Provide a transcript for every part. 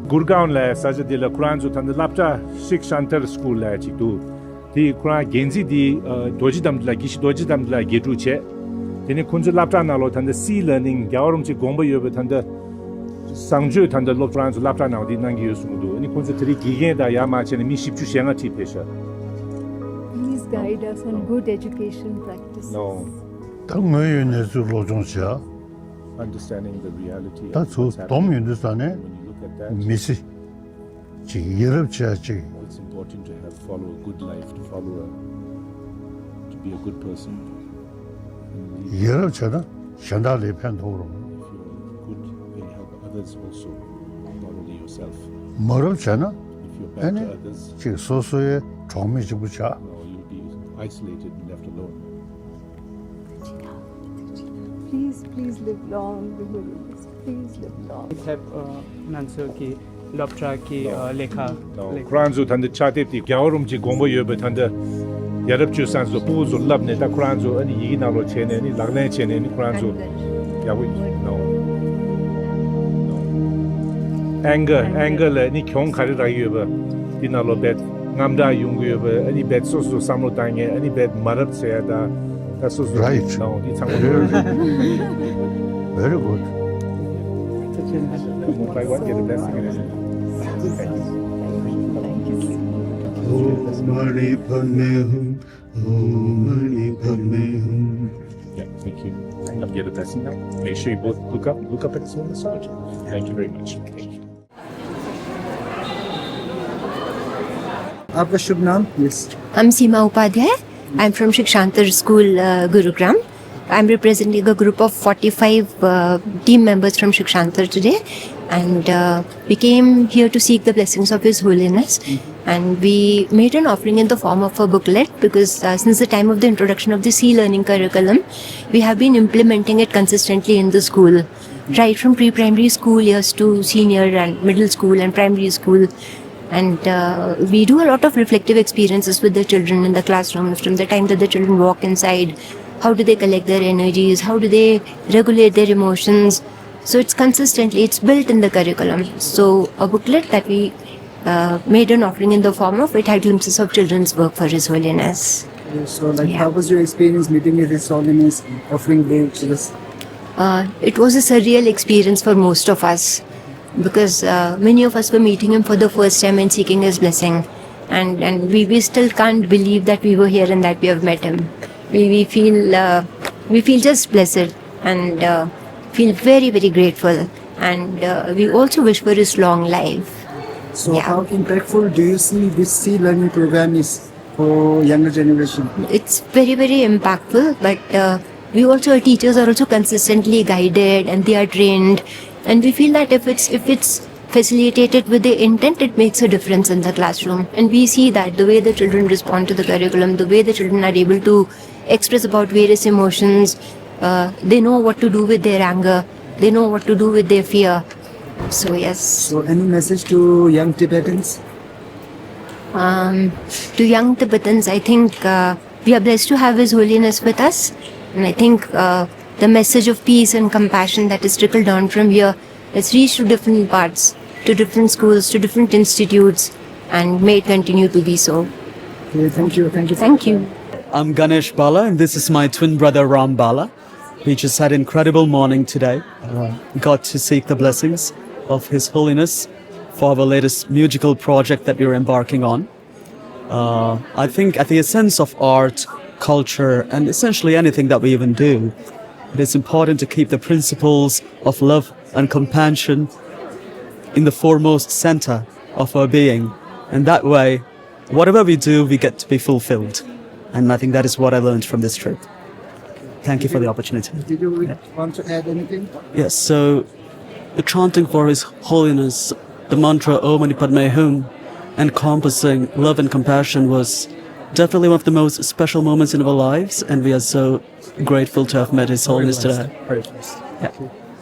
Gurgaon la saja de la Quran zo thand lapta Shikshantar School la chitu di Quran genzi di doji dam la gish doji dam la getu che dine kunzu lapta na lo thand C learning gyawarum chi gomba yobe thand sangju thand lo Quran zo lapta na di nang yu sumudu ni kunzu tri gigen da ya ma chen mi shipchu shenga ti pesha. Please guide us on good education practices. No. Understanding the reality of That's what's what happening. Tom understand. When you look at that, Missy. it's important to follow a good life, to be a good person. And if you're good, you'll help others also, not only yourself. If you're bad to others, you'll be isolated and left alone. Please live long, please live long. have Nansu ki Loptra ki Lekha. Quran zo thand chatep ti gyawarum chi gombo yobe thand yarab chu san zo pu zo labne ta Quran zo ani yi na lo chene ni lagne chene ni Quran zo yawi no. Anger le ni kyong khari ra yobe dina lo bet ngamda yung yobe ani bet so samlo tange ani bet marab se da so Right. no di chang Very good. by one get a blessing in it. Yeah, thank you. I'll get a blessing now. Make sure you both look up at this one massage. Thank you very much. Thank you. आपका शुभ नाम? Yes. I'm Seema Upadhyay. I'm from Shikshantar School, Gurgaon. I'm representing a group of 45 team members from Shikshantar today, and we came here to seek the blessings of His Holiness. And we made an offering in the form of a booklet because since the time of the introduction of the C learning curriculum, we have been implementing it consistently in the school, right from pre-primary school years to senior and middle school and primary school. And we do a lot of reflective experiences with the children in the classroom from the time that the children walk inside. How do they collect their energies? How do they regulate their emotions? So it's built in the curriculum. So a booklet that we made an offering in the form of, it had glimpses of children's work for His Holiness. So, how was your experience meeting with His Holiness, offering this? It was a surreal experience for most of us, because many of us were meeting him for the first time and seeking his blessing, and we still can't believe that we were here and that we have met him. We feel just blessed and feel very, very grateful, and we also wish for his long life. So how impactful do you see this C learning program is for younger generation? It's very, very impactful, but we also, our teachers are also consistently guided and they are trained. And we feel that if it's facilitated with the intent, it makes a difference in the classroom. And we see that the way the children respond to the curriculum, the way the children are able to express about various emotions, they know what to do with their anger, they know what to do with their fear. So yes. So any message to young Tibetans? To young Tibetans, I think we are blessed to have His Holiness with us. And I think the message of peace and compassion that is trickled down from here has reached to different parts, to different schools, to different institutes, and may it continue to be so. Okay, thank you. Thank you. I'm Ganesh Bala, and this is my twin brother Ram Bala. We just had an incredible morning today. Got to seek the blessings of His Holiness for our latest musical project that we're embarking on. I think at the essence of art, culture, and essentially anything that we even do, it is important to keep the principles of love and compassion in the foremost center of our being. And that way, whatever we do, we get to be fulfilled. And I think that is what I learned from this trip. Thank you for the opportunity. Did you want to add anything? Yes, so the chanting for His Holiness, the mantra Om Mani Padme Hum, encompassing love and compassion was definitely one of the most special moments in our lives, and we are so grateful to have met His Holiness today. Yeah.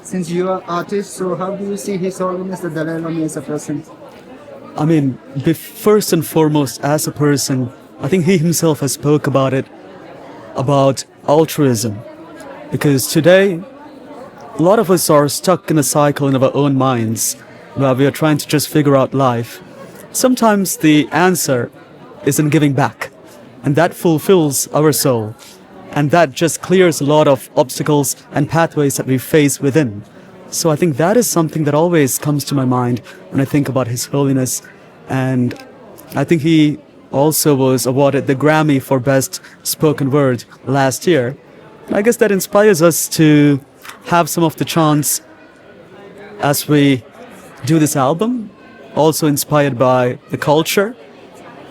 Since you are artist, so how do you see His Holiness the Dalai Lama as a person? I mean, first and foremost, as a person, I think he himself has spoke about it, about altruism. Because today, a lot of us are stuck in a cycle in our own minds, where we are trying to just figure out life, sometimes the answer is in giving back. And that fulfills our soul. And that just clears a lot of obstacles and pathways that we face within. So I think that is something that always comes to my mind when I think about His Holiness. And I think he also was awarded the Grammy for Best Spoken Word last year. I guess that inspires us to have some of the chants as we do this album, also inspired by the culture,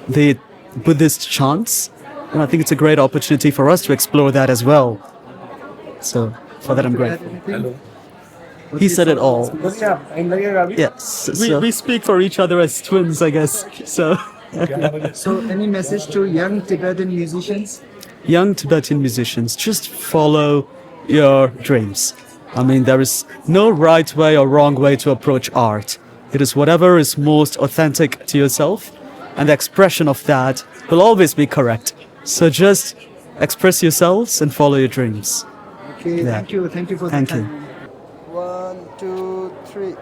the Buddhist chants, and I think it's a great opportunity for us to explore that as well. So for that I'm grateful. He said it all. Yes. We speak for each other as twins, I guess. So So, any message to young Tibetan musicians? young Tibetan musicians, just follow your dreams. I mean, there is no right way or wrong way to approach art. It is whatever is most authentic to yourself, and the expression of that will always be correct. So just express yourselves and follow your dreams. Okay, Yeah. thank you for Thank the you. time. 1, 2, 3.